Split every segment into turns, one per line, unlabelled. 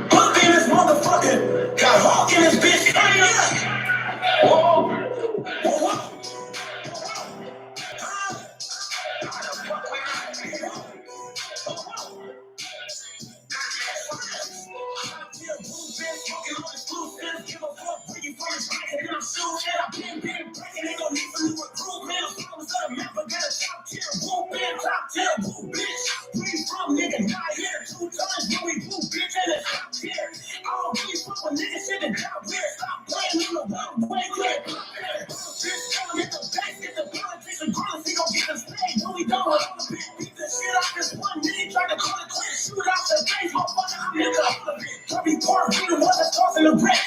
Punk in this motherfucker. Got Hawk in this bitch. Whoa. Whoa.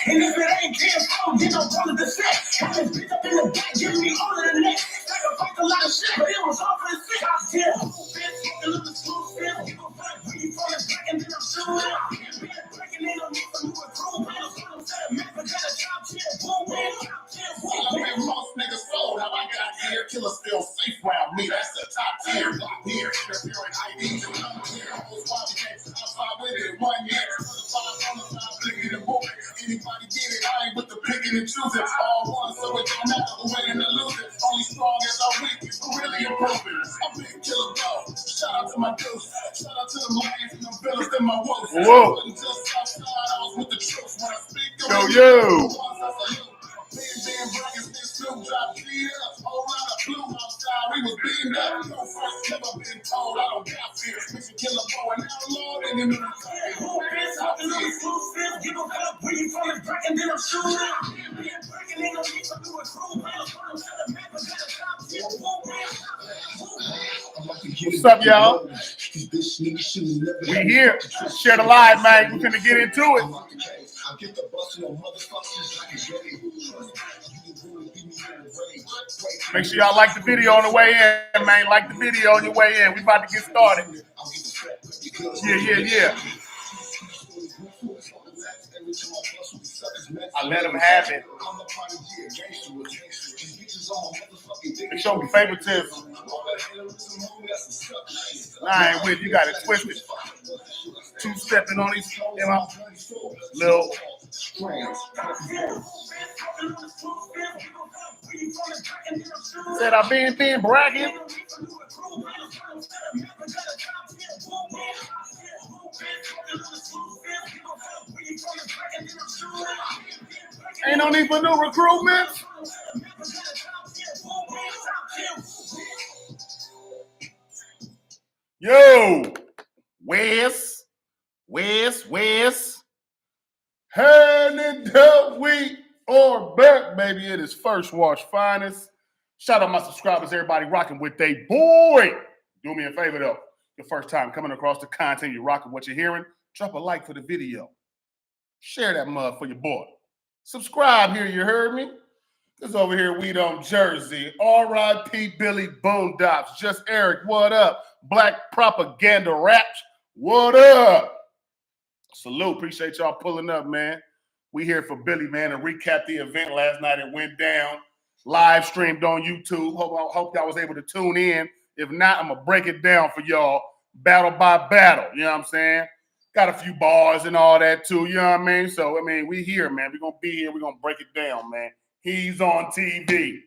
And if it ain't damn phone, get no brother to set. Had this bitch up in the back, giving me all of the neck. Sacrificed a lot of shit, but it was all for the sick. I still bitch, a little school still. Give a fuck, bring you from the back, and then I'm shooting out. Breaking ain't no need for new recruit. Man, I'm trying to set a map, but got a top tier. Boom, man, top tier. Boom, man, most niggas sold. How I got here, killers still safe around me. That's the top tier. Block here, preparing IDs and come here. Almost body case, outside with it 1 year. 5 on the side, blinking and moving. Anybody get it, I ain't with the picking and choosing. All one, so it don't matter who winning or losing. Only strong as our weak, who really improving. I'm big killer dog. Shout out to my dudes. Shout out to the lions and them villains and my wolves. Whoa. Just outside, I was with the troops when I speak. Yo. Snoop drop beat up, whole lot of blue outside. We was beating up. No first never been told. I don't got fear. Mission killer boy and outlaw in the new who is talking on exclusive? Give a fuck where you from is breaking, then I'm shooting out. Being breaking, ain't no need for new recruit. Man, I'm trying to set a map, but got a top tier. What's up, y'all? We here. Share the live, man. We're gonna get into it. Make sure y'all like the video on the way in, man. Like the video on your way in. We about to get started. Yeah. I let him have it. They show me favoritism. I ain't with you. Got it twisted. Two-stepping on these, you know, little. Said I've been bragging. Ain't no need for new recruitment. Yo, Wes. Handing the wheat or back, baby. It is First Wash Finest. Shout out my subscribers, everybody rocking with they boy. Do me a favor though. Your first time coming across the content, you're rocking what you're hearing. Drop a like for the video. Share that mug for your boy. Subscribe here, you heard me? This over here, we on Jersey. R.I.P. Billy Boondocks. Just Eric, what up? Black Propaganda Raps, what up? Salute, appreciate y'all pulling up, man. We here for Billy, man, to recap the event last night. It went down, live streamed on YouTube. Hope y'all was able to tune in. If not, I'm going to break it down for y'all battle by battle. You know what I'm saying? Got a few bars and all that too, you know what I mean? So, I mean, we here, man. We're going to be here. We're going to break it down, man. He's on TV.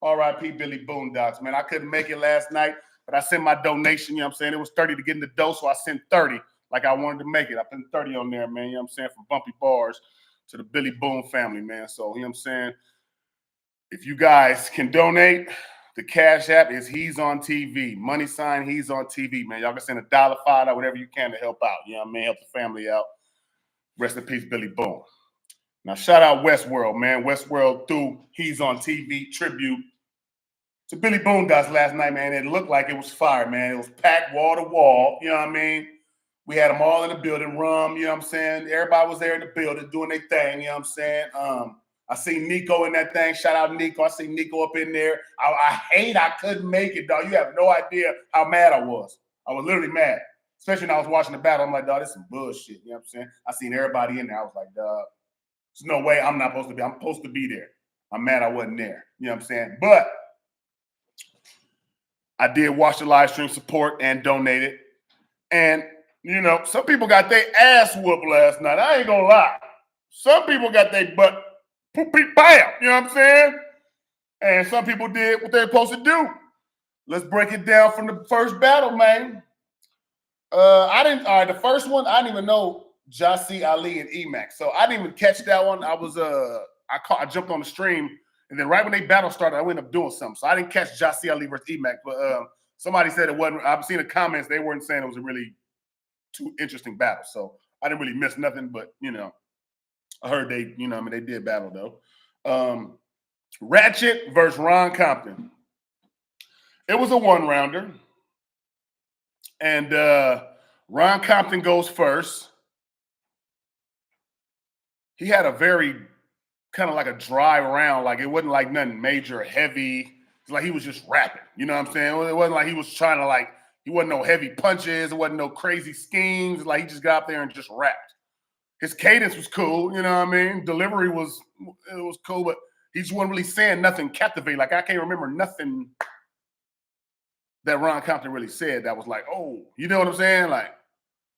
R.I.P. Billy Boondocks, man. I couldn't make it last night, but I sent my donation, you know what I'm saying? It was 30 to get in the dough, so I sent 30 like I wanted to make it. I put 30 on there, man, you know what I'm saying? From Bumpy Bars to the Billy Boone family, man. So, you know what I'm saying? If you guys can donate, the Cash App is He's on TV. Money sign, He's on TV, man. Y'all can send $1, $5, whatever you can to help out. You know what I mean? Help the family out. Rest in peace, Billy Boone. Now, shout out Westworld, man. Westworld threw He's on TV tribute to Billy Boondocks last night, man. It looked like it was fire, man. It was packed wall to wall. You know what I mean? We had them all in the building, Rum, you know what I'm saying? Everybody was there in the building doing their thing, you know what I'm saying? I seen Nico in that thing. Shout out Nico. I seen Nico up in there. I couldn't make it, dog. You have no idea how mad I was. I was literally mad, especially when I was watching the battle. I'm like, dog, this is some bullshit. You know what I'm saying? I seen everybody in there. I was like, dog, there's no way I'm not supposed to be. I'm supposed to be there. I'm mad I wasn't there. You know what I'm saying? But I did watch the live stream, support, and donate it. And, you know, some people got their ass whooped last night. I ain't gonna lie. Some people got their butt bam. You know what I'm saying? And some people did what they're supposed to do. Let's break it down from the first battle, man. The first one, I didn't even know Jassy Ali and Emac. So I didn't even catch that one. I jumped on the stream, and then right when they battle started, I ended up doing something. So I didn't catch Jassy Ali versus Emac, but somebody said it wasn't. I've seen the comments, they weren't saying it was a really too interesting battle. So I didn't really miss nothing, but you know, I heard they, you know, I mean, they did battle though. Ratchet versus Ron Compton. It was a one-rounder. And Ron Compton goes first. He had a very kind of like a dry round. Like it wasn't like nothing major, heavy. It's like he was just rapping. You know what I'm saying? It wasn't like he was trying to like, he wasn't no heavy punches. It wasn't no crazy schemes. Like he just got up there and just rapped. His cadence was cool. You know what I mean? Delivery was cool, but he just wasn't really saying nothing captivating. Like I can't remember nothing that Ron Compton really said that was like, oh, you know what I'm saying? Like,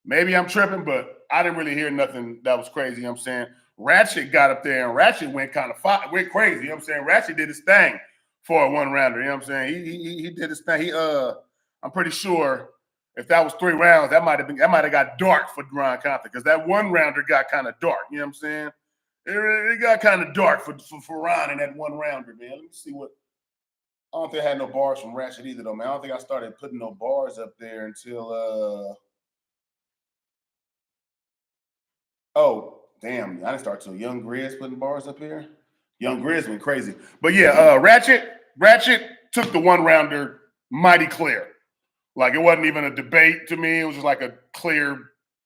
maybe I'm tripping, but I didn't really hear nothing that was crazy, you know what I'm saying? Ratchet got up there, and Ratchet went went crazy, you know what I'm saying? Ratchet did his thing for a one-rounder, you know what I'm saying? He did his thing. I'm pretty sure if that was 3 rounds, that might have got dark for Ron Compton, because that one-rounder got kind of dark, you know what I'm saying? It got kind of dark for Ron in that one-rounder, man. Let me see what. I don't think I had no bars from Ratchet either, though, man. I don't think I started putting no bars up there until oh, damn. I didn't start till Young Grizz putting bars up here. Young Grizz went crazy. But yeah, Ratchet took the one-rounder mighty clear. Like, it wasn't even a debate to me. It was just like a clear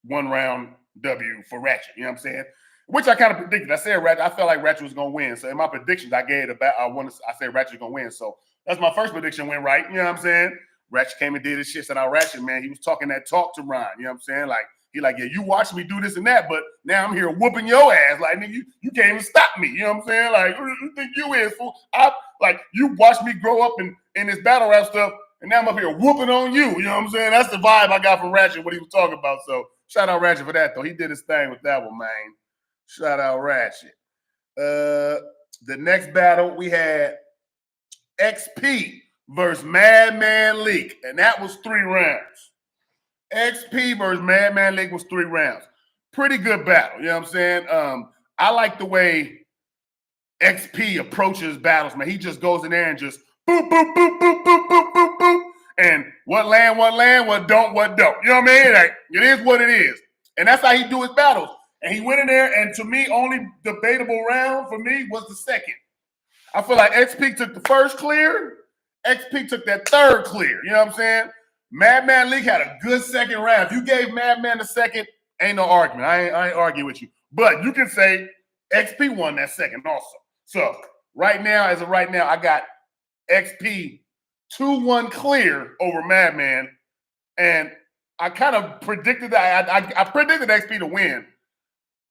one-round W for Ratchet. You know what I'm saying? Which I kind of predicted. I said I felt like Ratchet was going to win. So in my predictions, I said Ratchet was going to win. So that's my first prediction went right. You know what I'm saying? Ratchet came and did his shit. Said, Ratchet, man, he was talking that talk to Ron. You know what I'm saying? Like, yeah, you watched me do this and that, but now I'm here whooping your ass. Like, nigga, you can't even stop me. You know what I'm saying? Like, who do you think you is, fool? You watched me grow up in this battle rap stuff, and now I'm up here whooping on you. You know what I'm saying? That's the vibe I got from Ratchet, what he was talking about. So shout out Ratchet for that, though. He did his thing with that one, man. Shout out Ratchet. The next battle, we had XP versus Madman Leak, and that was 3 rounds. XP versus Madman Leak was 3 rounds. Pretty good battle, you know what I'm saying? I like the way XP approaches battles, man. He just goes in there and just boop, boop, boop, boop, boop, boop, boop, boop. And what land, what don't. You know what I mean? Like, it is what it is. And that's how he do his battles. And he went in there, and to me, only debatable round for me was the second. I feel like XP took the first clear. XP took that third clear. You know what I'm saying? Madman League had a good second round. If you gave Madman the second, ain't no argument. I ain't arguing with you. But you can say XP won that second also. So right now, I got XP 2-1 clear over Madman. And I kind of predicted that. I predicted XP to win.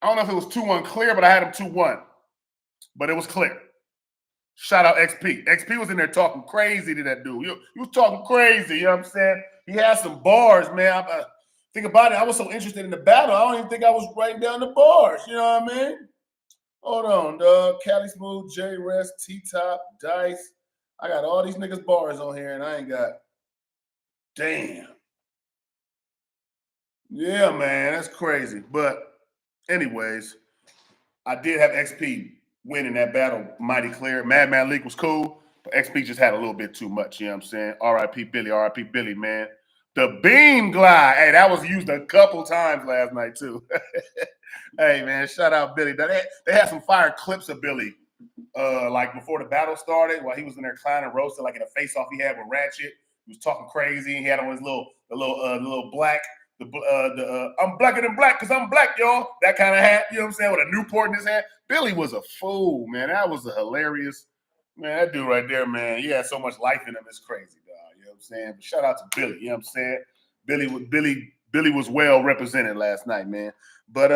I don't know if it was 2-1 clear, but I had him 2-1. But it was clear. Shout out XP. XP was in there talking crazy to that dude. He was talking crazy, you know what I'm saying? He had some bars, man. Think about it. I was so interested in the battle, I don't even think I was writing down the bars, you know what I mean? Hold on, dog. Cali Smooth, J Rest, T-Top, Dice. I got all these niggas bars on here, and I ain't got. Damn. Yeah, man, that's crazy. But anyways, I did have XP winning that battle mighty clear. Madman League was cool, but XP just had a little bit too much, you know what I'm saying? R.I.P. Billy, man. The beam glide. Hey, that was used a couple times last night, too. Hey, man, shout out Billy. They had some fire clips of Billy, like before the battle started, while he was in there clowning, roasting, like in a face-off he had with Ratchet. He was talking crazy. He had on his little black, I'm blacker than black because I'm black, y'all. That kind of hat, you know what I'm saying, with a Newport in his hat. Billy was a fool, man. That was a hilarious, man, that dude right there, man. He had so much life in him. It's crazy, dog. You know what I'm saying? But shout out to Billy, you know what I'm saying? Billy was well represented last night, man. But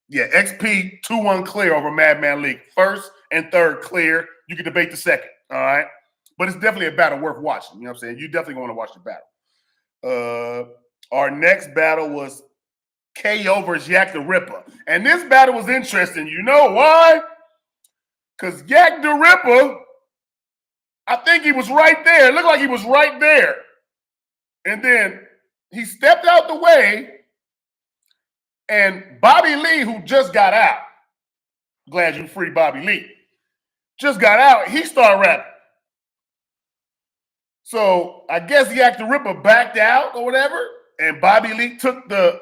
yeah, XP 2-1 clear over Madman League. First and third clear. You can debate the second, all right? But it's definitely a battle worth watching, you know what I'm saying? You definitely want to watch the battle. Our next battle was KO versus Yak the Ripper. And this battle was interesting. You know why? Because Yak the Ripper, I think he was right there. It looked like he was right there. And then he stepped out the way, and Bobby Lee, who just got out, glad you free Bobby Lee, just got out, he started rapping. So I guess Yak the Ripper backed out or whatever, and Bobby Lee took the,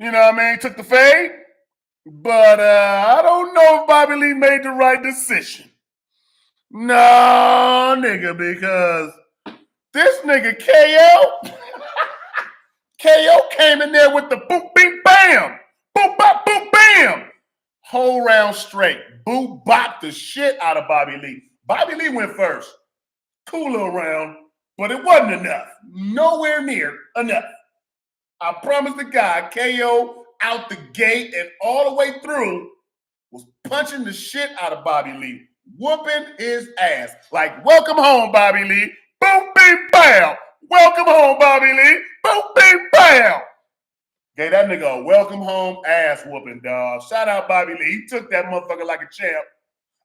took the fade. But I don't know if Bobby Lee made the right decision. No, nigga, because this nigga KO, KO came in there with the boop, beep, bam, boop, bop, boop, bam. Whole round straight. Boo bopped the shit out of Bobby Lee. Bobby Lee went first. Cool little round, but it wasn't enough. Nowhere near enough. I promise the guy, KO out the gate and all the way through was punching the shit out of Bobby Lee, whooping his ass. Like, welcome home, Bobby Lee. Boom, beep, bam. Welcome home, Bobby Lee. Boom, beep, bam. Gave that nigga a welcome home ass whooping, dog. Shout out Bobby Lee. He took that motherfucker like a champ.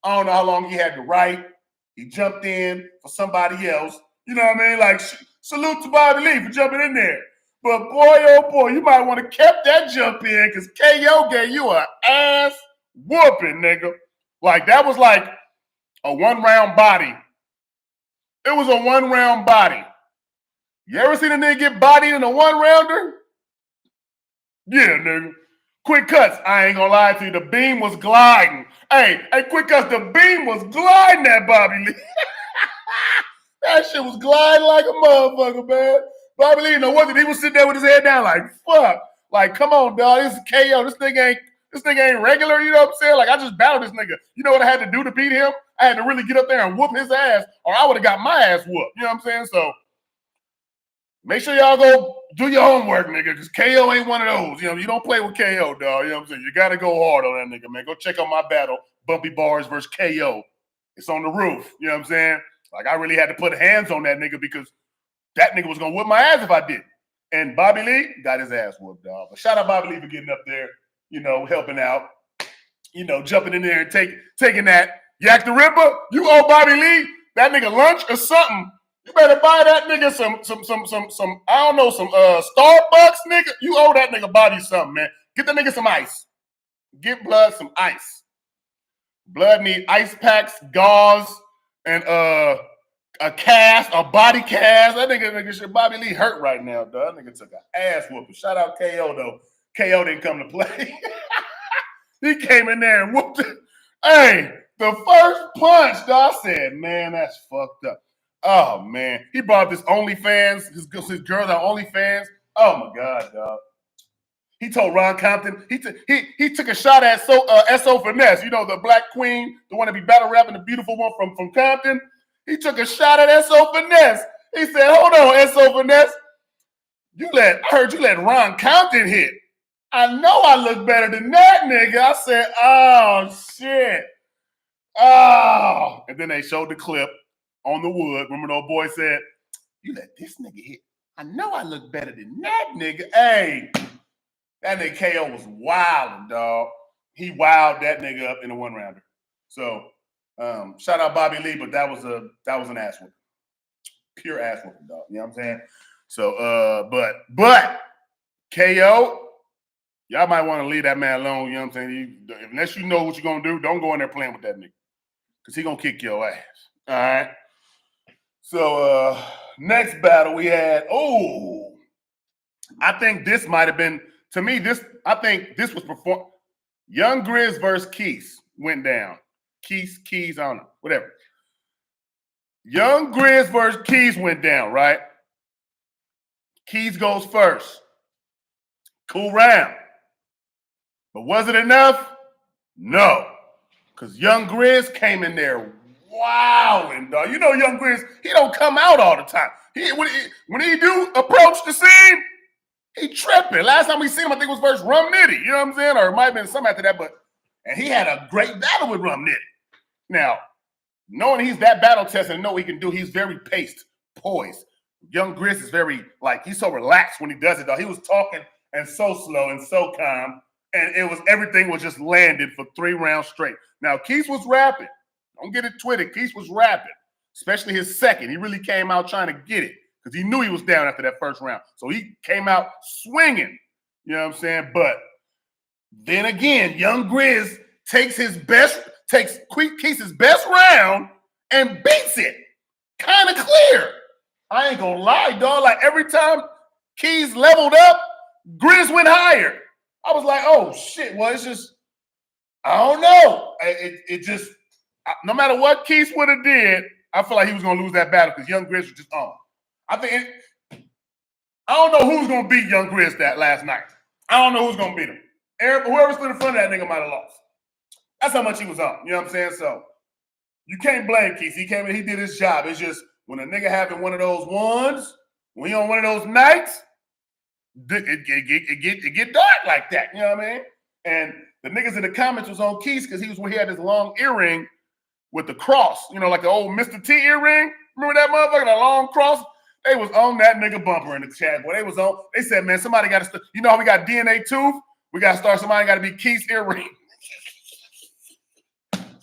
I don't know how long he had to write. He jumped in for somebody else. You know what I mean? Like, salute to Bobby Lee for jumping in there. But boy, oh boy, you might want to kept that jump in because KO gave you an ass whooping, nigga. Like, that was like a one-round body. It was a one-round body. You ever seen a nigga get bodied in a one-rounder? Yeah, nigga. Quick cuts. I ain't gonna lie to you. The beam was gliding. Hey, quick cuts. The beam was gliding at Bobby Lee. That shit was gliding like a motherfucker, man. Bobby Lee, he was sitting there with his head down like, fuck. Like, come on, dog. This is KO. This nigga ain't regular, you know what I'm saying? Like, I just battled this nigga. You know what I had to do to beat him? I had to really get up there and whoop his ass, or I would have got my ass whooped. You know what I'm saying? So, make sure y'all go do your homework, nigga, because KO ain't one of those. You know, you don't play with KO, dog. You know what I'm saying? You got to go hard on that nigga, man. Go check out my battle, Bumpy Bars versus KO. It's on the roof. You know what I'm saying? Like, I really had to put hands on that nigga because that nigga was going to whoop my ass if I didn't. And Bobby Lee got his ass whooped, dog. But shout out Bobby Lee for getting up there, helping out, jumping in there and taking that. Yak the Ripper, you owe Bobby Lee that nigga lunch or something. You better buy that nigga some I don't know, some Starbucks, nigga. You owe that nigga Bobby something, man. Get that nigga some ice. Get Blood some ice. Blood need ice packs, gauze, and a cast, a body cast. That nigga shit, Bobby Lee hurt right now, dog. That nigga took an ass whooping. Shout out KO, though. KO didn't come to play. He came in there and whooped it. Hey, the first punch, dog, I said, man, that's fucked up. Oh, man. He brought this OnlyFans, his girls on OnlyFans. Oh, my God, dog. He told Ron Compton, he took a shot at S.O. Finesse, the black queen, the one that be battle rapping, the beautiful one from Compton. He took a shot at S.O. Finesse. He said, hold on, S.O. Finesse. I heard you let Ron Compton hit. I know I look better than that nigga. I said, oh, shit. Oh. And then they showed the clip on the wood. Remember the old boy said, you let this nigga hit. I know I look better than that nigga. Hey. That nigga KO was wilding, dog. He wowed that nigga up in a one-rounder. So, shout out Bobby Lee, but that was an ass whooping. Pure ass whooping, dog. You know what I'm saying? So, but KO, y'all might want to leave that man alone. You know what I'm saying? Unless you know what you're going to do, don't go in there playing with that nigga. Because he going to kick your ass. All right? So, next battle we had, I think this might have been, to me, I think this was performed. Young Grizz versus Keys went down. Keys, I don't know, whatever. Young Grizz versus Keys went down, right? Keys goes first. Cool round. But was it enough? No. Because Young Grizz came in there wowing, dog. Young Grizz, he don't come out all the time. When he do approach the scene, he tripping. Last time we seen him, I think it was versus Rum Nitty. You know what I'm saying? Or it might have been some after that, and he had a great battle with Rum Nitty. Now, knowing he's that battle tested and know what he can do, he's very paced, poised. Young Grizz is very, like, he's so relaxed when he does it, though. He was talking and so slow and so calm, and everything was just landed for 3 rounds straight. Now, Keith was rapping. Don't get it twisted. Keith was rapping, especially his second. He really came out trying to get it because he knew he was down after that first round. So he came out swinging, you know what I'm saying? But then again, Young Grizz takes Keith's best round and beats it. Kind of clear. I ain't gonna lie, dog. Like, every time Keys leveled up, Grizz went higher. I was like, oh shit. Well, it's just, I don't know. It just, no matter what Keys would have did, I feel like he was gonna lose that battle because Young Grizz was just on. I don't know who's gonna beat Young Grizz that last night. I don't know who's gonna beat him. Whoever stood in front of that nigga might have lost. That's how much he was on. You know what I'm saying? So you can't blame Keith. He came in, he did his job. It's just when a nigga having one of those ones, when he on one of those nights, it get dark like that. You know what I mean? And the niggas in the comments was on Keith because he had this long earring with the cross, you know, like the old Mr. T earring. Remember that motherfucker, that long cross? They was on that nigga bumper in the chat. Boy, they said, man, somebody got to, you know how we got DNA tooth? We got to start, somebody got to be Keith's earring.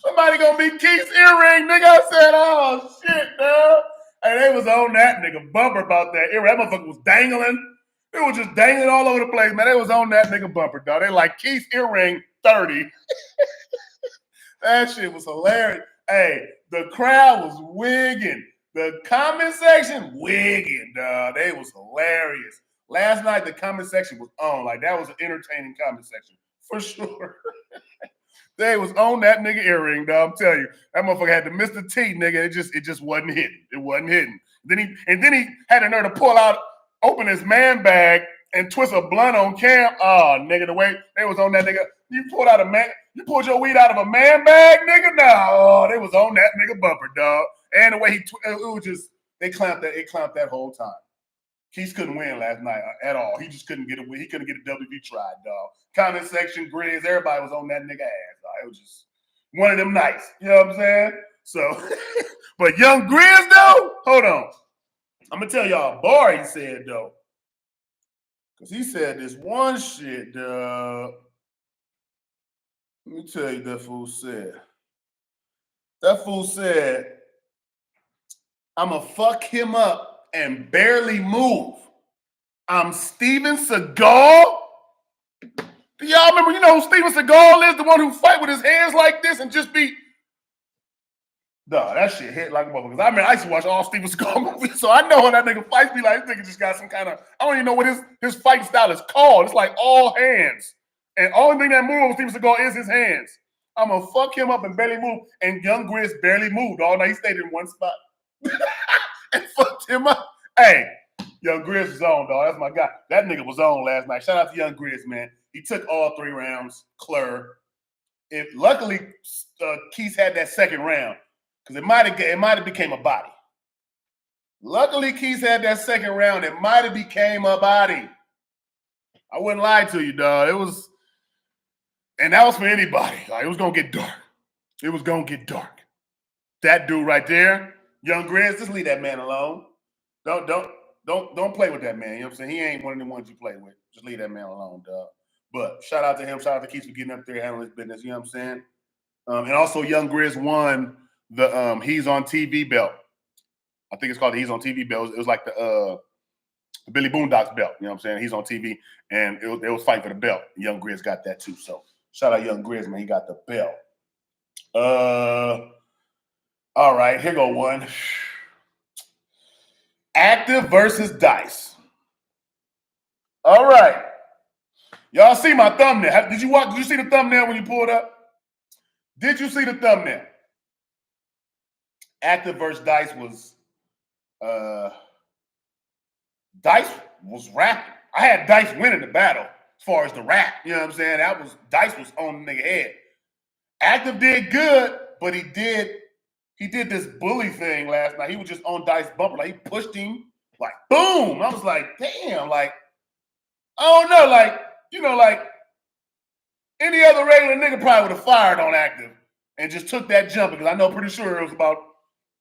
Somebody gonna be Keith's earring, nigga. I said, oh shit, man. And they was on that nigga bumper about that earring. That motherfucker was dangling. It was just dangling all over the place, man. They was on that nigga bumper, dog. They like Keith's earring 30. That shit was hilarious. Hey, the crowd was wigging. The comment section, wigging, dog. They was hilarious. Last night, the comment section was on. Like, that was an entertaining comment section, for sure. They was on that nigga earring, dog. I'm telling you. That motherfucker had the Mr. T, nigga. It just wasn't hitting. It wasn't hitting. Then he had a nerve to pull out, open his man bag, and twist a blunt on cam. Oh, nigga, the way they was on that nigga. You pulled your weed out of a man bag, nigga? No, they was on that nigga bumper, dog. And the way it was just, it clamped that whole time. Keith couldn't win last night at all. He just couldn't get a win. He couldn't get a W. He tried, dog. Comment section, Grizz, everybody was on that nigga ass, dog. It was just one of them nights. You know what I'm saying? So, but Young Grizz, though, hold on. I'm going to tell y'all a bar he said, though. Because he said this one shit, dog. Let me tell you that fool said. That fool said, I'ma fuck him up and barely move. I'm Steven Seagal. Do y'all remember, you know who Steven Seagal is? The one who fight with his hands like this and just be... Duh, that shit hit like a motherfucker. Because I used to watch all Steven Seagal movies, so I know how that nigga fights. Be like, this nigga just got some kind of... I don't even know what his fighting style is called. It's like all hands. And only thing that moves with Steven Seagal is his hands. I'm gonna fuck him up and barely move. And Young Grizz barely moved all night. He stayed in one spot. And fucked him up. Hey, Young Grizz was on, dog. That's my guy. That nigga was on last night. Shout out to Young Grizz, man. He took all 3 rounds. Luckily, Keith had that second round because it might have became a body. Luckily, Keith had that second round. It might have became a body. I wouldn't lie to you, dog. It was, and that was for anybody. Like, it was gonna get dark. It was gonna get dark. That dude right there, Young Grizz, just leave that man alone. Don't play with that man. You know what I'm saying? He ain't one of the ones you play with. Just leave that man alone, dog. But shout out to him. Shout out to Keith for getting up there, handling his business. You know what I'm saying? And also, Young Grizz won the He's on TV belt. I think it's called the He's on TV belt. It was like the Billy Boondocks belt. You know what I'm saying? He's on TV, and it was fighting for the belt. Young Grizz got that too. So shout out Young Grizz, man. He got the belt. All right, here go one. Active versus Dice. All right. Y'all see my thumbnail. Did you see the thumbnail when you pulled up? Did you see the thumbnail? Active versus Dice was Dice was rapping. I had Dice winning the battle as far as the rap. You know what I'm saying? Dice was on the nigga head. Active did good, but he did this bully thing last night. He was just on Dice bumper. Like, he pushed him, like, boom. I was like, damn, like, I don't know, like, you know, like, any other regular nigga probably would have fired on Active and just took that jump, because I know pretty sure it was about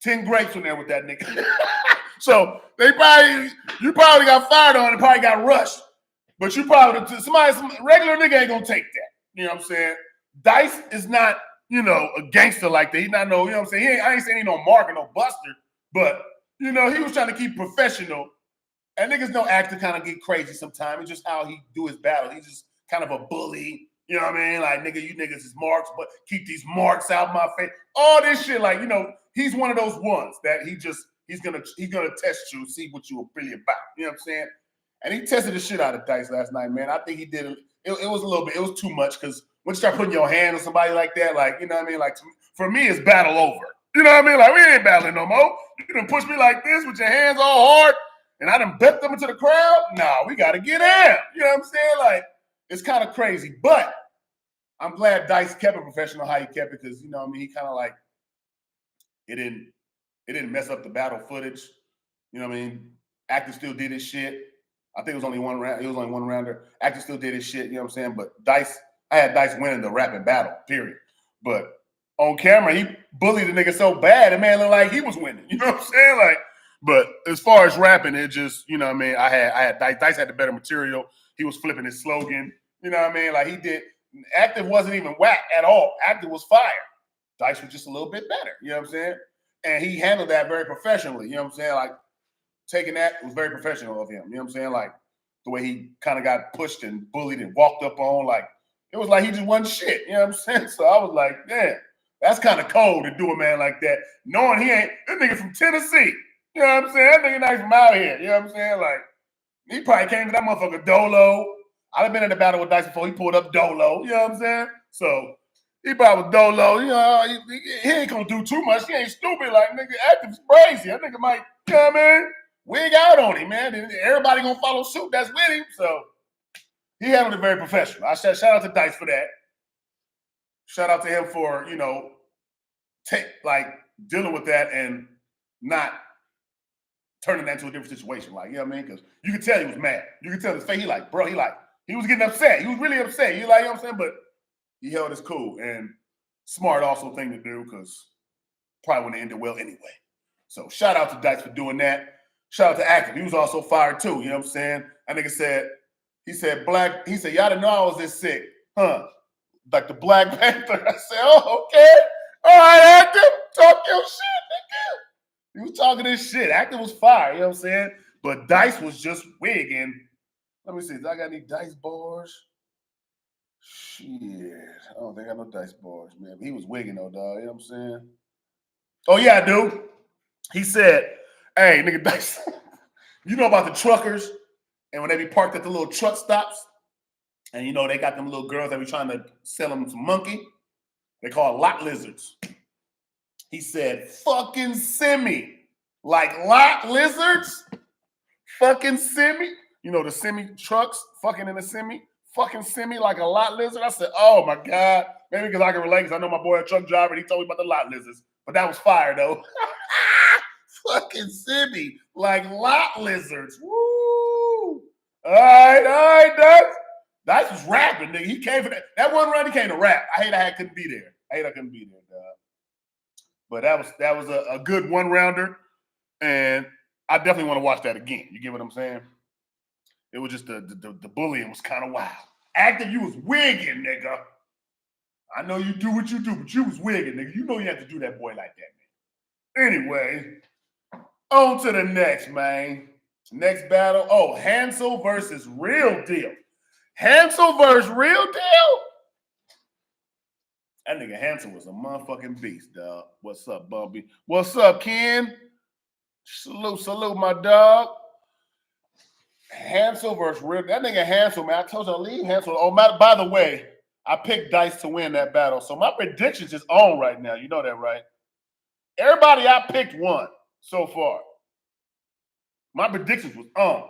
10 grapes in there with that nigga. So you probably got fired on and probably got rushed. But you probably some regular nigga ain't gonna take that. You know what I'm saying? Dice is not, a gangster like that. He's not no, you know what I'm saying? I ain't saying he no mark or no buster, but he was trying to keep professional. And niggas know actor kind of get crazy sometimes. It's just how he do his battle. He's just kind of a bully. You know what I mean? Like, nigga, you niggas is marks, but keep these marks out my face. All this shit, like, he's one of those ones that he's gonna test you, see what you really about. You know what I'm saying? And he tested the shit out of Dice last night, man. I think he did it was a little bit, it was too much, because when you start putting your hand on somebody like that, like, you know what I mean? Like, for me, it's battle over. You know what I mean? Like, we ain't battling no more. You done push me like this with your hands all hard, and I done bet them into the crowd. Nah, we got to get in. You know what I'm saying? Like, it's kind of crazy. But I'm glad Dice kept it professional how he kept it, because, you know what I mean? He kind of like, it didn't mess up the battle footage. You know what I mean? Actor still did his shit. I think it was only one round. It was only one rounder. Actor still did his shit. You know what I'm saying? But I had Dice winning the rapping battle, period. But on camera, he bullied the nigga so bad, the man looked like he was winning. You know what I'm saying? Like, but as far as rapping, it just, you know what I mean? I had Dice. Dice had the better material. He was flipping his slogan. You know what I mean? Like, he did. Active wasn't even whack at all. Active was fire. Dice was just a little bit better. You know what I'm saying? And he handled that very professionally. You know what I'm saying? Like, taking that was very professional of him. You know what I'm saying? Like, the way he kind of got pushed and bullied and walked up on, like, it was like he just wasn't shit. You know what I'm saying? So I was like, damn, that's kind of cold to do a man like that, knowing he ain't, this nigga from Tennessee. You know what I'm saying? That nigga not from out here. You know what I'm saying? Like, he probably came to that motherfucker Dolo. I've been in a battle with Dice before. He pulled up Dolo. You know what I'm saying? So he probably was Dolo. You know, he ain't gonna do too much. He ain't stupid. Like, nigga, Active's crazy. That nigga might, you know what I mean? Wig out on him, man. And everybody gonna follow suit that's with him. So he handled it very professional. I shout out to Dice for that. Shout out to him for, dealing with that and not turning that into a different situation. Like, you know what I mean? Because you could tell he was mad. You could tell his face. He was getting upset. He was really upset. You know what I'm saying? But he held his cool. And smart also thing to do, because probably wouldn't have ended well anyway. So shout out to Dice for doing that. Shout out to Active. He was also fired too. You know what I'm saying? That nigga said, y'all didn't know I was this sick. Huh? Like the Black Panther. I said, oh, okay. All right, Active. Talk your shit, nigga. He was talking this shit. Active was fired. You know what I'm saying? But Dice was just wigging. Let me see. Do I got any Dice bars? Shit. I don't think I got no Dice bars, man. But he was wigging though, dog. You know what I'm saying? Oh, yeah, I do. He said, hey, nigga, Dice, you know about the truckers, and when they be parked at the little truck stops, and they got them little girls that be trying to sell them some monkey, they call it lot lizards. He said, fucking semi. Like lot lizards? Fucking semi? The semi trucks, fucking in the semi? Fucking semi like a lot lizard? I said, oh my God. Maybe because I can relate, because I know my boy a truck driver, and he told me about the lot lizards. But that was fire, though. Fucking semi, like lot lizards. Woo! All right, Dice was rapping, nigga. He came for that. That one round, he came to rap. I hate I couldn't be there. Dog. But that was a good one rounder, and I definitely want to watch that again. You get what I'm saying? It was just the bullying was kind of wild. Active, you was wigging, nigga. I know you do what you do, but you was wigging, nigga. You know you have to do that boy like that, man. Anyway, on to the next, man. Next battle. Oh, Hansel versus Real Deal. Hansel versus Real Deal? That nigga Hansel was a motherfucking beast, dog. What's up, Bumpy? What's up, Ken? Salute, my dog. Hansel versus Real Deal. That nigga Hansel, man. I told you I'll leave Hansel. Oh, by the way, I picked Dice to win that battle. So my predictions is on right now. You know that, right? Everybody I picked won so far. My predictions was on.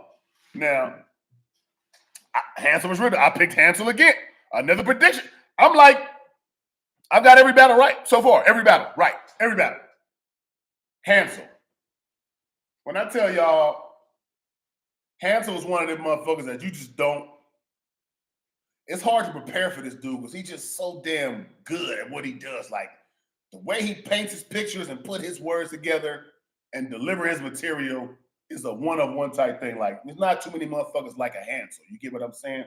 Now, Hansel was Real Deal. I picked Hansel again. Another prediction. I'm like, I've got every battle right so far. Every battle, right. Every battle. Hansel. When I tell y'all, Hansel is one of them motherfuckers that you just don't. It's hard to prepare for this dude because he's just so damn good at what he does. Like, the way he paints his pictures and put his words together, and deliver his material is a one-of-one type thing. Like, there's not too many motherfuckers like a Hansel. You get what I'm saying?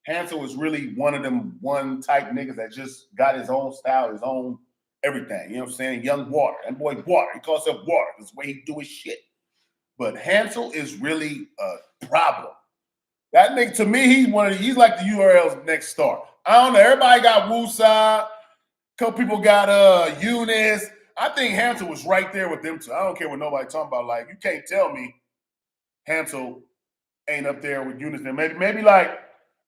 Hansel is really one of them one type niggas that just got his own style, his own everything. You know what I'm saying? Young Water. That boy Water. He calls himself Water. That's the way he do his shit. But Hansel is really a problem. That nigga, to me, he's like the URL's next star. I don't know. Everybody got Woosah. A couple people got Eunice. I think Hansel was right there with them two. I don't care what nobody talking about. Like, you can't tell me Hansel ain't up there with Eunice. Maybe like,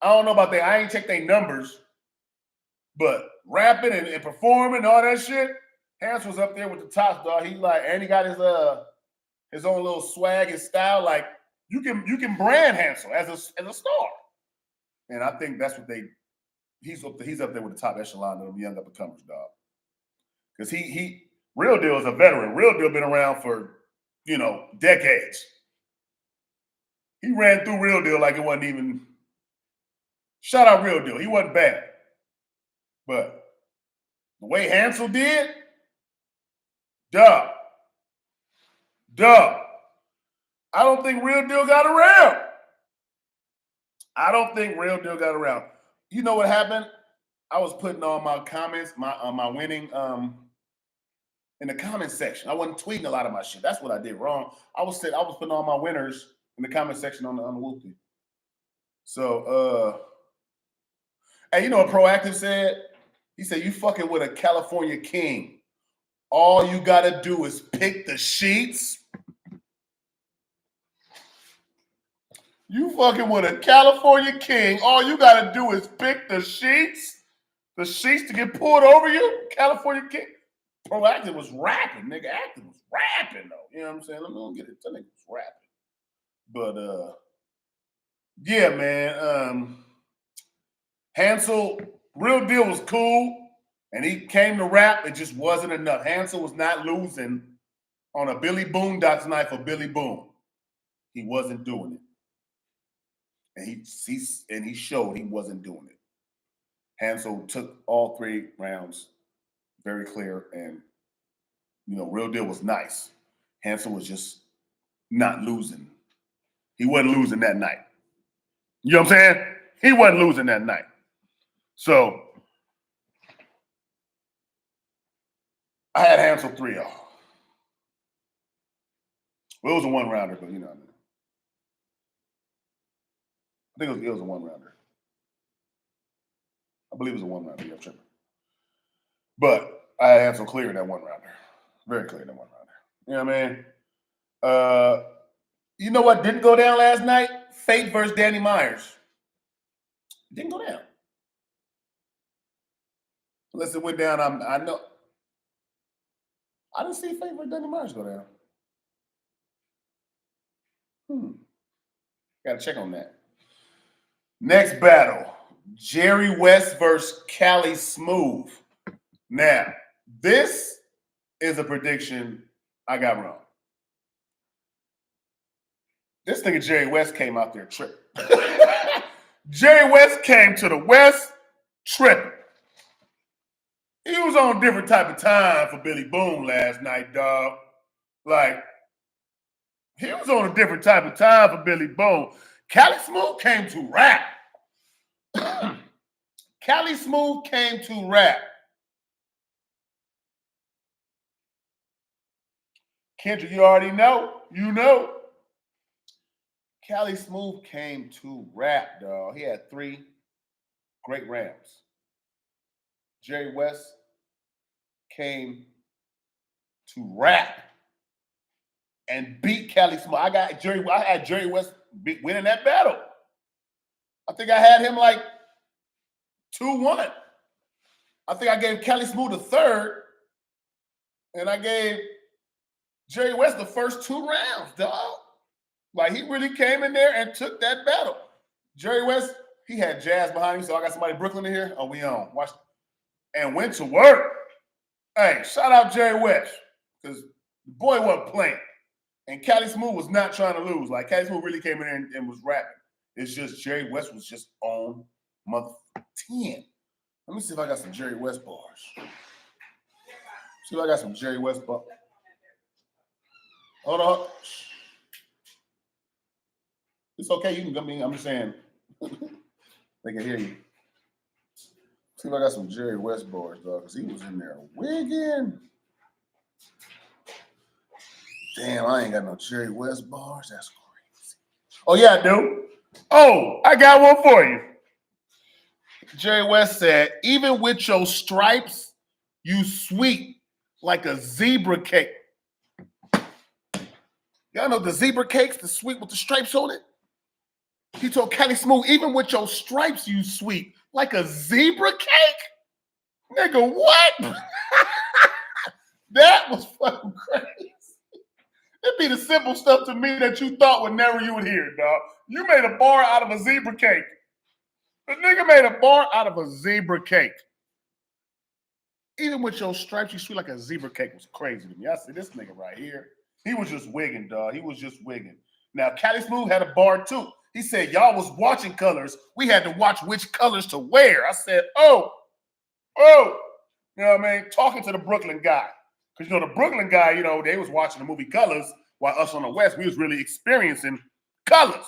I don't know about that. I ain't check their numbers, but rapping and performing and all that shit, Hansel's up there with the tops, dog. He like, and he got his own little swag, his style. Like, you can brand Hansel as a star, and I think that's what he's up there with the top echelon of them young up and comers, dog. Because he Real Deal is a veteran. Real Deal been around for decades. He ran through Real Deal like it wasn't even. Shout out Real Deal. He wasn't bad, but the way Hansel did, duh. I don't think Real Deal got around. You know what happened? I was putting all my comments, my winning in the comment section. I wasn't tweeting a lot of my shit. That's what I did wrong. I was putting all my winners in the comment section on the Whoopty. So hey, you know what Proactive said? He said, "You fucking with a California king. All you gotta do is pick the sheets." You fucking with a California king. All you gotta do is pick the sheets. The sheets to get pulled over you. California king. Proactive was rapping, nigga. Active was rapping, though. You know what I'm saying? Let me get it. That nigga was rapping. But yeah, man. Hansel, Real Deal was cool, and he came to rap. It just wasn't enough. Hansel was not losing on a Billy Boondocks night for Billy Boom. He wasn't doing it. And he showed he wasn't doing it. Hansel took all 3 rounds very clear, and Real Deal was nice. Hansel was just not losing. He wasn't losing that night. You know what I'm saying? He wasn't losing that night. So I had Hansel 3-0. Well, it was a 1-rounder, but you know what I mean. I think it was a 1-rounder. I believe it was a 1-rounder. Yeah, I'm tripping. But I had Hansel clear in that 1-rounder. Very clear in that 1-rounder. You know what I mean? You know what didn't go down last night? Fate versus Danny Myers. Didn't go down. Unless it went down, I know. I didn't see Fate versus Danny Myers go down. Got to check on that. Next battle, Jerry West versus Cali Smooth. Now, this is a prediction I got wrong. This nigga Jerry West came out there tripping. Jerry West came to the West tripping. He was on a different type of time for Billy Boom last night, dog. Like, he was on a different type of time for Billy Boom. Cali Smooth came to rap. Cali Smooth came to rap. Kendrick, you already know. You know. Cali Smooth came to rap, dog. He had 3 great rounds. Jerry West came to rap and beat Cali Smooth. I had Jerry West winning that battle. I think I had him like 2-1. I think I gave Cali Smooth the 3rd, and I gave Jerry West the first 2 rounds, dog. Like, he really came in there and took that battle. Jerry West, he had Jazz behind him, so I got somebody in Brooklyn in here. Oh, we on. Watch. And went to work. Hey, shout out Jerry West, because the boy wasn't playing. And Cali Smooth was not trying to lose. Like, Cali Smooth really came in and was rapping. It's just Jerry West was just on mother 10. Let me see if I got some Jerry West bars. See if I got some Jerry West bars. Hold on. It's okay. You can come in. I'm just saying. They can hear you. See if I got some Jerry West bars, dog, because he was in there wigging. Damn, I ain't got no Jerry West bars. That's crazy. Oh, yeah, I do. Oh, I got one for you. Jerry West said, even with your stripes, you sweet like a zebra cake. Y'all know the zebra cakes, the sweet with the stripes on it? He told Cali Smooth, even with your stripes, you sweet like a zebra cake? Nigga, what? That was fucking crazy. It'd be the simple stuff to me that you thought would never you would hear, dog. You made a bar out of a zebra cake. The nigga made a bar out of a zebra cake. Even with your stripes, you sweet like a zebra cake was crazy to me. I see this nigga right here. He was just wigging, dog. He was just wigging. Now, Cali Smooth had a bar too. He said, y'all was watching colors. We had to watch which colors to wear. I said, oh. You know what I mean? Talking to the Brooklyn guy. Because, you know, the Brooklyn guy, you know, they was watching the movie Colors, while us on the West, we was really experiencing colors.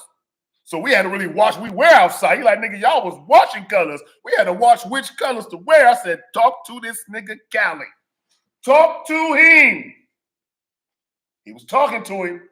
So we had to really watch. We wear outside. He like, nigga, y'all was watching colors. We had to watch which colors to wear. I said, talk to this nigga Cali. Talk to him. He was talking to him.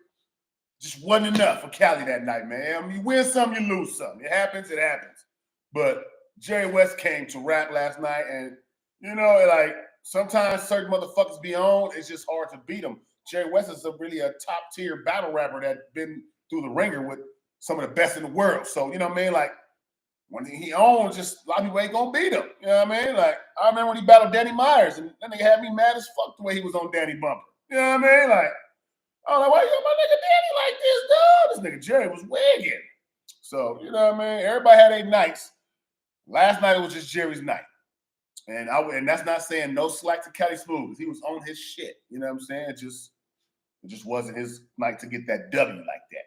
Just wasn't enough for Cali that night, man. I mean, you win some, you lose some. It happens, it happens. But Jerry West came to rap last night, and, you know, like, sometimes certain motherfuckers be on. It's just hard to beat them. Jerry West is really a top-tier battle rapper that's been through the ringer with some of the best in the world. So, you know what I mean? Like, when he owns, just a lot of people ain't gonna beat him. You know what I mean? Like, I remember when he battled Danny Myers, and that nigga had me mad as fuck the way he was on Danny Bumper. You know what I mean? Like, I was like, why you got my nigga Danny like this, dog? This nigga Jerry was wigging. So, you know what I mean? Everybody had their nights. Last night it was just Jerry's night. And that's not saying no slack to Cali Smooth. He was on his shit. You know what I'm saying? It just wasn't his night to get that W like that.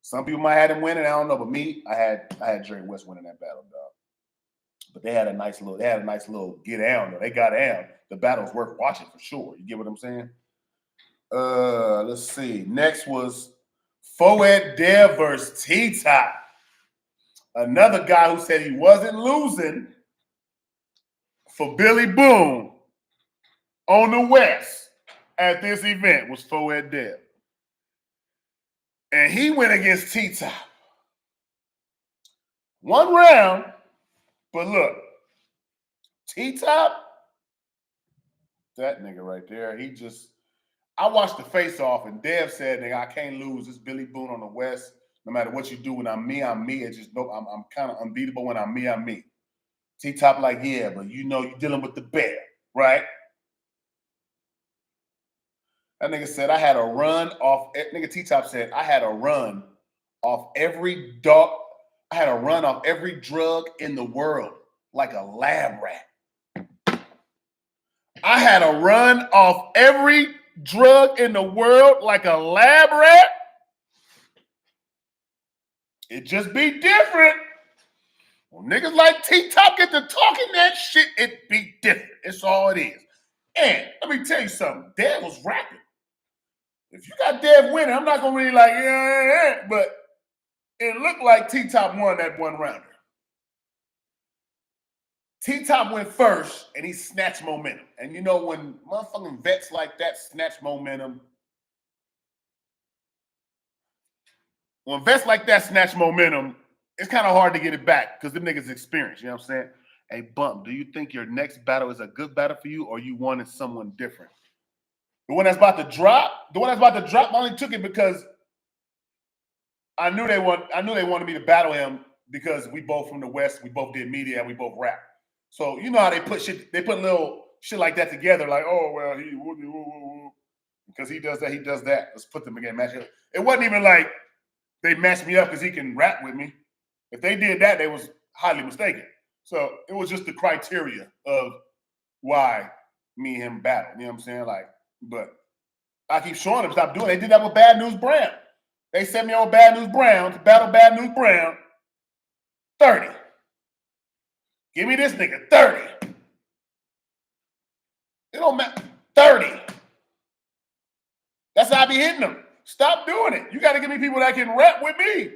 Some people might have him winning. I don't know, but me, I had Jerry West winning that battle, dog. But they had a nice little get down though. They got down. The battle's worth watching for sure. You get what I'm saying? Let's see. Next was Foed Dev versus T-Top. Another guy who said he wasn't losing for Billy Boone on the West at this event was Foed Dev. And he went against T-Top. One round, but look, T-Top, that nigga right there, I watched the face-off, and Dev said, nigga, I can't lose. It's Billy Boone on the West. No matter what you do, when I'm me. It's just, no, I'm kind of unbeatable when I'm me. T-Top like, yeah, but you know you're dealing with the bear, right? That nigga said, I had a run off, nigga T-Top said, I had a run off every drug in the world like a lab rat. I had a run off every drug in the world like a lab rat. It just be different. When niggas like T-Top get to talking that shit, it be different. It's all it is. And let me tell you something. Dev was rapping. If you got Dev winning, I'm not going to really like, yeah, but it looked like T-Top won that one rounder. T-Top went first, and he snatched momentum. And you know when motherfucking vets like that snatch momentum, when vets like that snatch momentum, it's kind of hard to get it back because them niggas experienced. You know what I'm saying? Hey, Bump, do you think your next battle is a good battle for you, or you wanted someone different? The one that's about to drop, I only took it because I knew they wanted me to battle him because we both from the West, we both did media, and we both rap. So you know how they put little shit like that together, like, oh well, because he does that. Let's put them again, match it. It wasn't even like they matched me up because he can rap with me. If they did that, they was highly mistaken. So it was just the criteria of why me and him battle. You know what I'm saying? Like, but I keep showing them stop doing it. They did that with Bad News Brown. They sent me on Bad News Brown to battle Bad News Brown. 30. Give me this nigga 30. It don't matter. 30. That's how I be hitting them. Stop doing it. You got to give me people that can rap with me.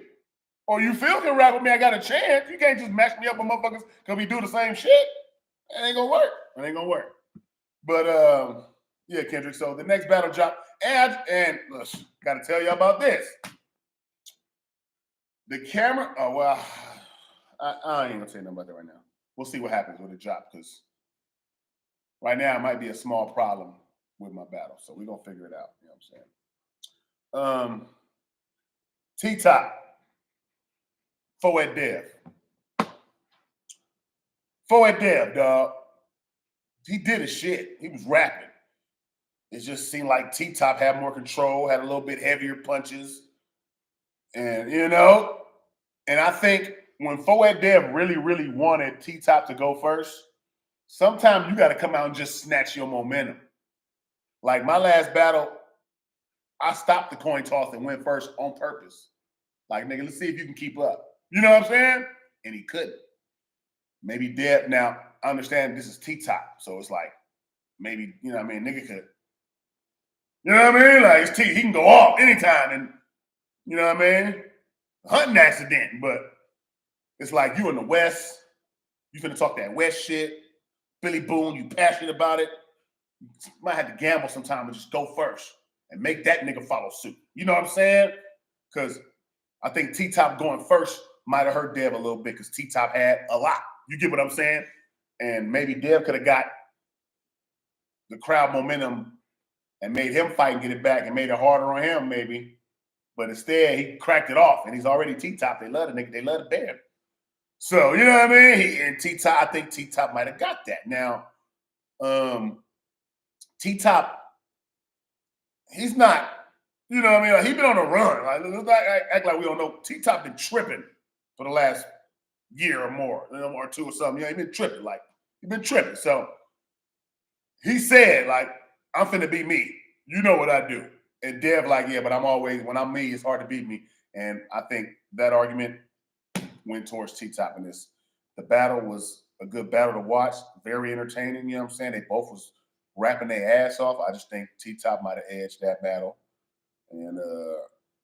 Or you feel can rap with me, I got a chance. You can't just match me up with motherfuckers because we do the same shit. It ain't gonna work. It ain't gonna work. But yeah, Kendrick. So the next battle drop, and gotta tell you about this. The camera, oh well, I ain't gonna say nothing about that right now. We'll see what happens with the drop, because right now it might be a small problem with my battle. So we're gonna figure it out. You know what I'm saying? T-Top. Forward Dev. Forward Dev, dog. He did his shit. He was rapping. It just seemed like T-Top had more control, had a little bit heavier punches. And, you know, and I think when Forward Dev really, really wanted T-Top to go first, sometimes you got to come out and just snatch your momentum. Like my last battle, I stopped the coin toss and went first on purpose. Like, nigga, let's see if you can keep up. You know what I'm saying? And he couldn't. Maybe Dev, now, I understand this is T-Top, so it's like, maybe, you know what I mean, nigga could, you know what I mean? Like, it's T, he can go off anytime, and, you know what I mean? Hunting accident, but it's like you in the West, you finna talk that West shit, Billy Boone, you passionate about it, you might have to gamble sometime and just go first and make that nigga follow suit. You know what I'm saying? Because I think T-Top going first might have hurt Dev a little bit because T-Top had a lot. You get what I'm saying? And maybe Dev could have got the crowd momentum and made him fight and get it back and made it harder on him maybe. But instead, he cracked it off, and he's already T-Top. They love the nigga. They love the bear. So, you know what I mean? And T-Top, I think T-Top might have got that. Now, T-Top, he's not, you know what I mean? Like, he been on a run. Like, let's not act like we don't know. T-Top been tripping for the last year or more, you know, or two or something. You know, he been tripping. Like, he been tripping. So, he said, like, I'm finna be me. You know what I do. And Dev like, yeah, but I'm always, when I'm me, it's hard to beat me. And I think that argument went towards T-Top in this. The battle was a good battle to watch, very entertaining, you know what I'm saying? They both was rapping their ass off. I just think T-Top might have edged that battle. And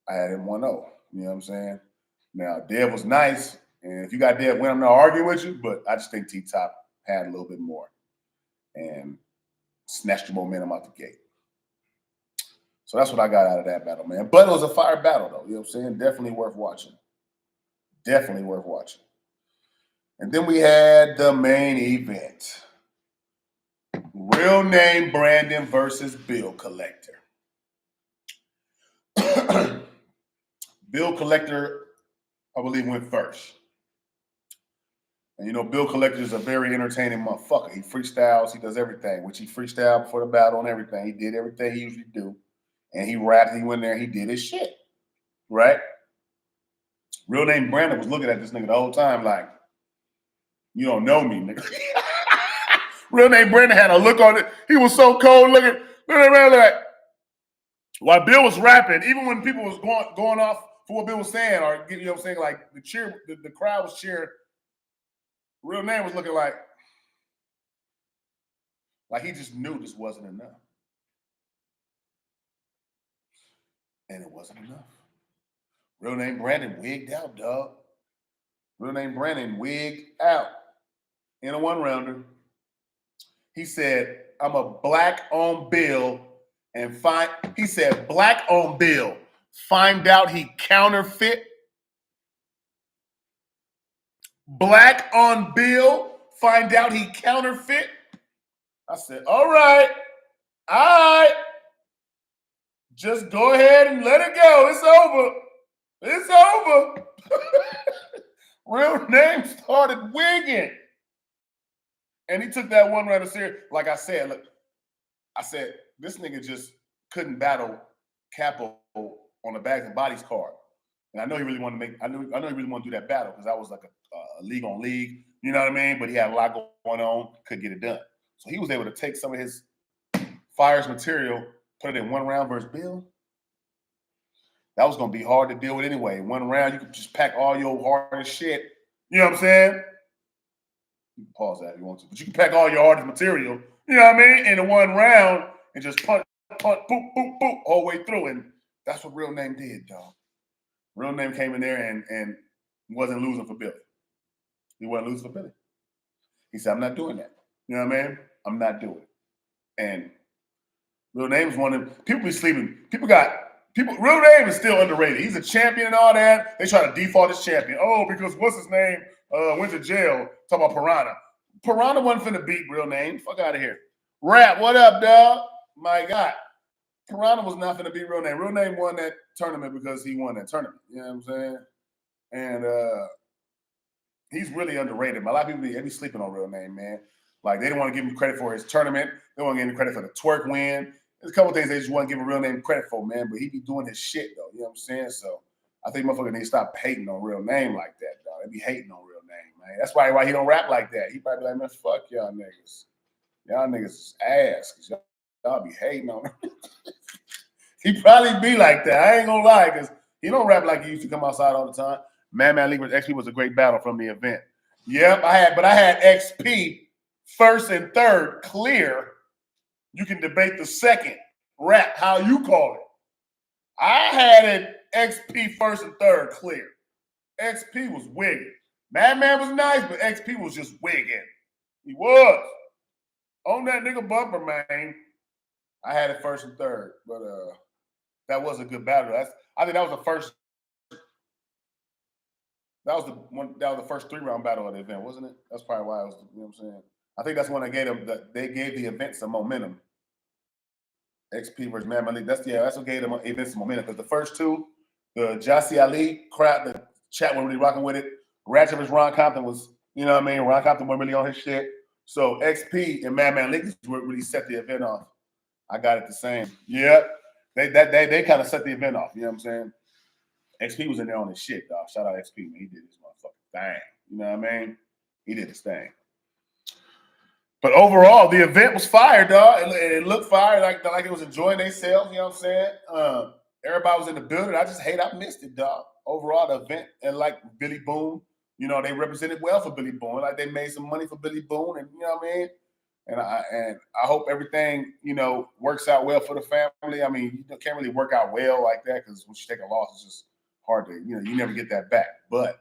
I had him 1-0, you know what I'm saying? Now, Dev was nice, and if you got Dev win, I'm not arguing with you, but I just think T-Top had a little bit more and snatched the momentum out the gate. So that's what I got out of that battle, man. But it was a fire battle, though. You know what I'm saying? Definitely worth watching. Definitely worth watching. And then we had the main event. Real name Brandon versus Bill Collector. Bill Collector, I believe, went first. And you know, Bill Collector is a very entertaining motherfucker. He freestyles, he does everything, which he freestyled before the battle and everything. He did everything he usually do. And he rapped, he went there, and he did his shit. Right? Real name Brandon was looking at this nigga the whole time like, you don't know me, nigga. Real name Brandon had a look on it. He was so cold looking around like, while Bill was rapping, even when people was going off for what Bill was saying, or you know what I'm saying, like the crowd was cheering, Real name was looking like he just knew this wasn't enough. And it wasn't enough. Real name Brandon wigged out, dog. Real name Brandon wigged out in a one-rounder. He said, I'm a black on Bill and he said, black on Bill, find out he counterfeit. Black on Bill, find out he counterfeit. I said, all right. Just go ahead and let it go. It's over. It's over. Real name started wigging. And he took that one rounder serious. Like I said, look, this nigga just couldn't battle Capo on the Bags and Bodies card. And I know he really wanted to I know he really wanted to do that battle because that was like a league on league. You know what I mean? But he had a lot going on, couldn't get it done. So he was able to take some of his Fire's material, put it in one round versus Bill. That was going to be hard to deal with anyway. In one round, you could just pack all your hardest shit. You know what I'm saying? You can pause that if you want to. But you can pack all your hardest material, you know what I mean, in one round and just punt, boop, boop, boop, all the way through. And That's what Real Name did, dog. Real Name came in there and wasn't losing for Billy. He wasn't losing for Billy. He said, I'm not doing that. You know what I mean? I'm not doing it. And Real Name is one of them. People be sleeping. Real Name is still underrated. He's a champion and all that. They try to default as champion. Oh, because what's his name went to jail. Talk about Piranha. Piranha wasn't finna beat Real Name. Fuck out of here. Rap, what up, dog? My God. Piranha was not finna beat Real Name. Real Name won that tournament because he won that tournament. You know what I'm saying? And he's really underrated. A lot of people be sleeping on Real Name, man. Like, they don't want to give him credit for his tournament. They don't want to give him credit for the twerk win. There's a couple of things they just want to give a Real Name credit for, man. But he be doing his shit, though. You know what I'm saying? So I think motherfuckers need to stop hating on Real Name like that, dog. They be hating on Real Name, man. That's why he don't rap like that. He probably be like, man, fuck y'all niggas. Y'all niggas is ass. Because y'all be hating on him. He probably be like that. I ain't gonna lie, because he don't rap like he used to come outside all the time. Man League vs. XP was a great battle from the event. Yep, I had XP first and third clear. You can debate the second rap, how you call it. I had it XP first and third clear. XP was wigging. Madman was nice, but XP was just wigging. He was. On that nigga bumper, man. I had it first and third, but that was a good battle. I think that was the first. That was the first 3-round battle of the event, wasn't it? That's probably why I was. You know what I'm saying? I think that's when they gave the event some momentum. XP versus Man League. That's what gave them event some momentum. Because the first two, the Jassi Ali crowd, the chat wasn't really rocking with it. Ratchet vs. Ron Compton was, you know what I mean? Ron Compton wasn't really on his shit. So XP and Man League really set the event off. I got it the same. Yeah. They kind of set the event off. You know what I'm saying? XP was in there on his shit, dog. Shout out XP, man. He did his motherfucking thing. You know what I mean? He did his thing. But overall, the event was fire, dog. It looked fire, like it was enjoying themselves. You know what I'm saying? Everybody was in the building. I missed it, dog. Overall, the event, and like Billy Boone, you know, they represented well for Billy Boone. Like, they made some money for Billy Boone, and you know what I mean? And I hope everything, you know, works out well for the family. I mean, you can't really work out well like that, because once you take a loss, it's just hard to, you know, you never get that back. But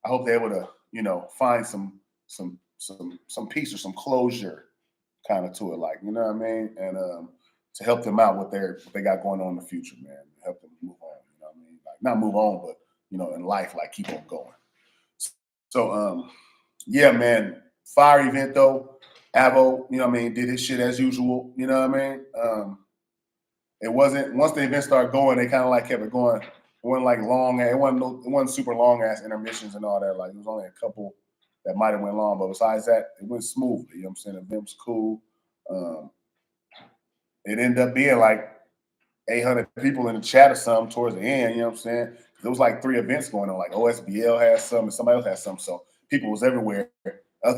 I hope they're able to, you know, find some peace or some closure kind of to it, like, you know what I mean? And to help them out with what they got going on in the future, man. Help them move on, you know what I mean? Like, not move on, but, you know, in life, like, keep on going. So yeah, man, fire event though. Avo, you know what I mean, did his shit as usual, you know what I mean? It wasn't, once the event started going, they kind of like kept it going. It wasn't like long, it wasn't super long ass intermissions and all that. Like, it was only a couple that might have went long, but besides that, it went smoothly. You know what I'm saying? The event was cool. It ended up being like 800 people in the chat or something towards the end, you know what I'm saying? There was like 3 events going on, like OSBL had some and somebody else had some. So people was everywhere,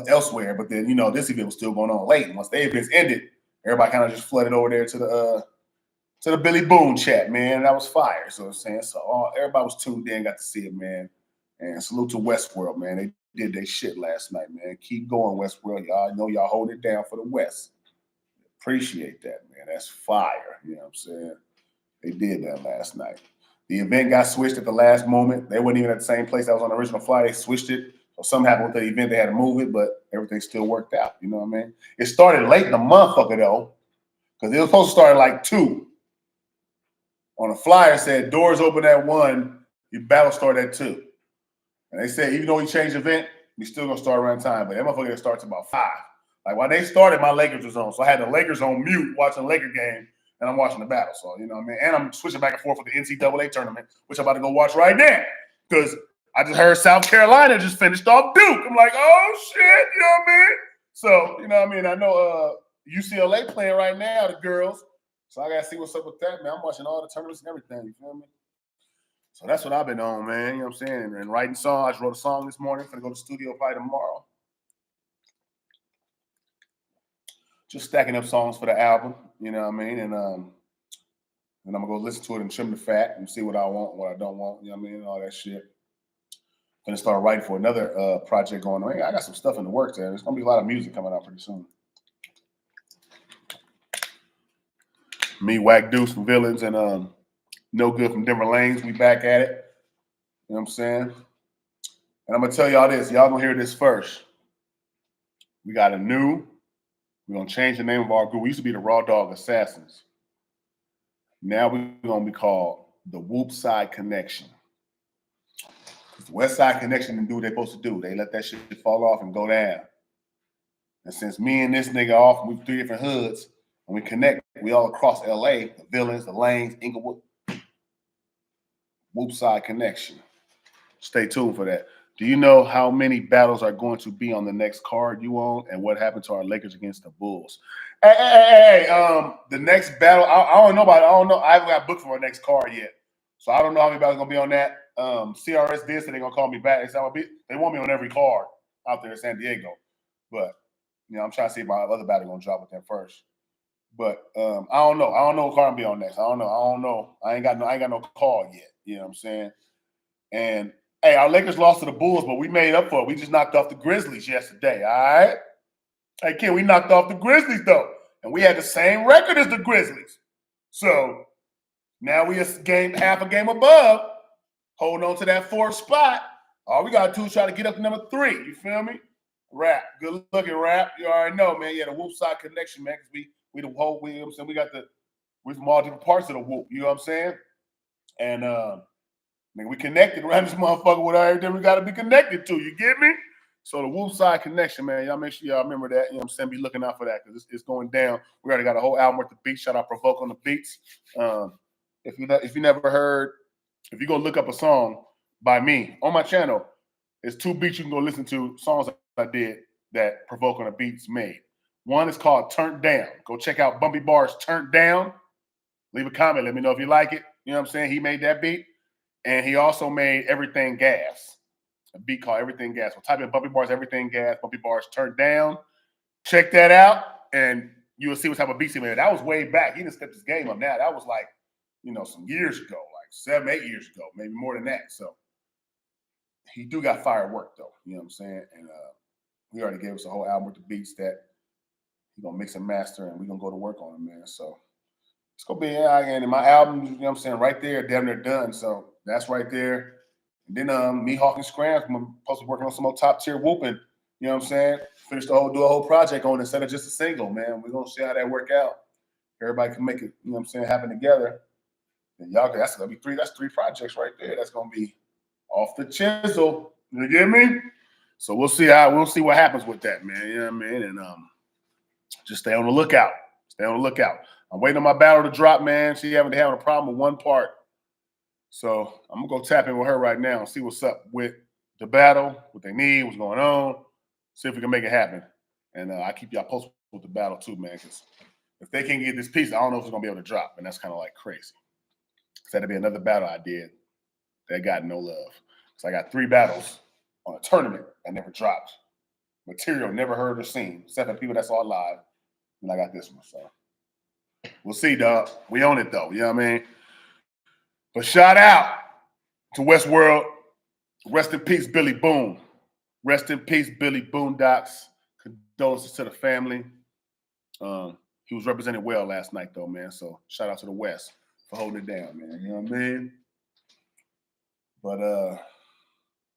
elsewhere. But then, you know, this event was still going on late. And once the events ended, everybody kind of just flooded over there to the Billy Boone chat, man. That was fire. So I'm saying, everybody was tuned in, got to see it, man. And salute to Westworld, man. They did their shit last night, man. Keep going, Westworld. Y'all know y'all hold it down for the West. Appreciate that, man. That's fire. You know what I'm saying? They did that last night. The event got switched at the last moment. They weren't even at the same place that was on the original flight. They switched it. So something happened with the event. They had to move it, but everything still worked out. You know what I mean? It started late in the motherfucker, though, because it was supposed to start at like 2. On the flyer, said doors open at 1, your battle start at 2. And they said, even though we changed the event, we still going to start around time. But that motherfucker starts about 5. Like, while they started, my Lakers was on. So I had the Lakers on mute watching the Laker game, and I'm watching the battle. So, you know what I mean? And I'm switching back and forth with the NCAA tournament, which I'm about to go watch right now. Because I just heard South Carolina just finished off Duke. I'm like, oh, shit, you know what I mean? So, you know what I mean? I know UCLA playing right now, the girls. So I got to see what's up with that, man. I'm watching all the tournaments and everything, you feel me? So that's what I've been on, man. You know what I'm saying? And writing songs. I just wrote a song this morning. I'm going to go to the studio probably tomorrow. Just stacking up songs for the album, you know what I mean? And I'm going to go listen to it and trim the fat and see what I want, what I don't want, you know what I mean? And all that shit. Going to start writing for another project going on. I got some stuff in the works there. There's going to be a lot of music coming out pretty soon. Me, Wack Deuce from Villains, and I'm No good from different lanes. We back at it. You know what I'm saying? And I'm going to tell y'all this. Y'all going to hear this first. We're going to change the name of our group. We used to be the Raw Dog Assassins. Now we're going to be called the Whoop Side Connection. The West Side Connection didn't do what they're supposed to do. They let that shit fall off and go down. And since me and this nigga off, we 3 different hoods, and we connect, we all across LA, the Villains, the Lanes, Inglewood. Whoop Side Connection. Stay tuned for that. Do you know how many battles are going to be on the next card you own, and what happened to our Lakers against the Bulls? Hey, the next battle, I don't know about it. I don't know. I haven't got booked for our next card yet. So I don't know how many battles are going to be on that. CRS did say they're going to call me back. They want me on every card out there in San Diego. But, you know, I'm trying to see if my other battle going to drop with them first. But I don't know. I don't know what card I'm be on next. I don't know. I ain't got no call yet. You know what I'm saying? And hey, our Lakers lost to the Bulls, but we made up for it. We just knocked off the Grizzlies yesterday. All right. Hey, Ken, we knocked off the Grizzlies though, and we had the same record as the Grizzlies. So now we half a game above, holding on to that 4th spot. All we gotta do is try to get up to number 3. You feel me? Rap, good looking rap. You already know, man. Yeah, the Whoop Side Connection, man. Because we the whole. You know what I'm saying? We from all different parts of the Whoop. You know what I'm saying? And nigga, we connected around this motherfucker with everything we got to be connected to. You get me? So the Whoop Side Connection, man. Y'all make sure y'all remember that. You know what I'm saying? Be looking out for that because it's going down. We already got a whole album worth of beats. Shout out Provoke on the beats. If you never heard, if you go look up a song by me on my channel, there's 2 beats you can go listen to, songs I did that Provoke on the beats made. One is called Turned Down. Go check out Bumpy Bar's Turned Down. Leave a comment. Let me know if you like it. You know what I'm saying? He made that beat. And he also made Everything Gas, a beat called Everything Gas. So type in Bumpy Bar's Everything Gas, Bumpy Bar's Turned Down. Check that out, and you will see what type of beats he made. That was way back. He didn't step his game up now. That was like, you know, some years ago, like 7, 8 years ago, maybe more than that. So he do got firework, though. You know what I'm saying? And he already gave us a whole album with the beats that he's going to mix and master, and we're going to go to work on them, man. So it's going to be, and my album, you know what I'm saying, right there, damn near done. So that's right there. And then me, Hawk, and Scram, I'm supposed to be working on some more top tier whooping. You know what I'm saying? Do a whole project on it instead of just a single, man. We're gonna see how that work out. Everybody can make it, you know what I'm saying, happen together. And y'all, that's gonna be 3 projects right there. That's gonna be off the chisel. You get me? So we'll see what happens with that, man. You know what I mean? And just stay on the lookout. Stay on the lookout. I'm waiting on my battle to drop, man. She having a problem with one part. So I'm gonna go tap in with her right now and see what's up with the battle, what they need, what's going on, see if we can make it happen. And I keep y'all posted with the battle too, man. Because if they can't get this piece, I don't know if it's gonna be able to drop, and that's kind of like crazy. Because that'd be another battle I did that got no love. So I got 3 battles on a tournament that never dropped. Material never heard or seen. 7 people that's all live, and I got this one. So we'll see, dog. We own it though. You know what I mean? But shout out to Westworld. Rest in peace, Billy Boone. Rest in peace, Billy Boondocks. Condolences to the family. He was represented well last night, though, man. So shout out to the West for holding it down, man. You know what I mean? But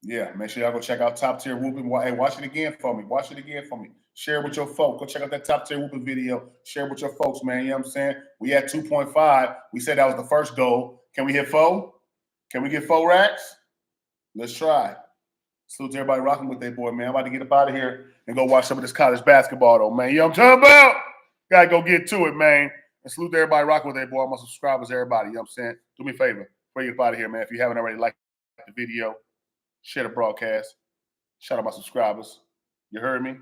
yeah, make sure y'all go check out Top Tier Whooping. Hey, watch it again for me. Watch it again for me. Share it with your folks. Go check out that Top Tier Whooping video. Share it with your folks, man. You know what I'm saying? We had 2.5. We said that was the first goal. Can we hit 4? Can we get 4 racks? Let's try. Salute to everybody rocking with their boy, man. I'm about to get up out of here and go watch some of this college basketball, though, man. You know what I'm talking about? Gotta go get to it, man. And salute to everybody rocking with their boy. All my subscribers, everybody. You know what I'm saying? Do me a favor. Before you get up out of here, man, if you haven't already liked the video, share the broadcast. Shout out my subscribers. You heard me?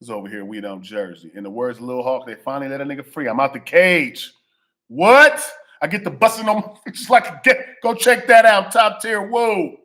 It's over here in Weedham, Jersey. In the words of Lil Hawk, they finally let a nigga free. I'm out the cage. What? I get the busting on my just like a get. Go check that out. Top Tier. Whoa.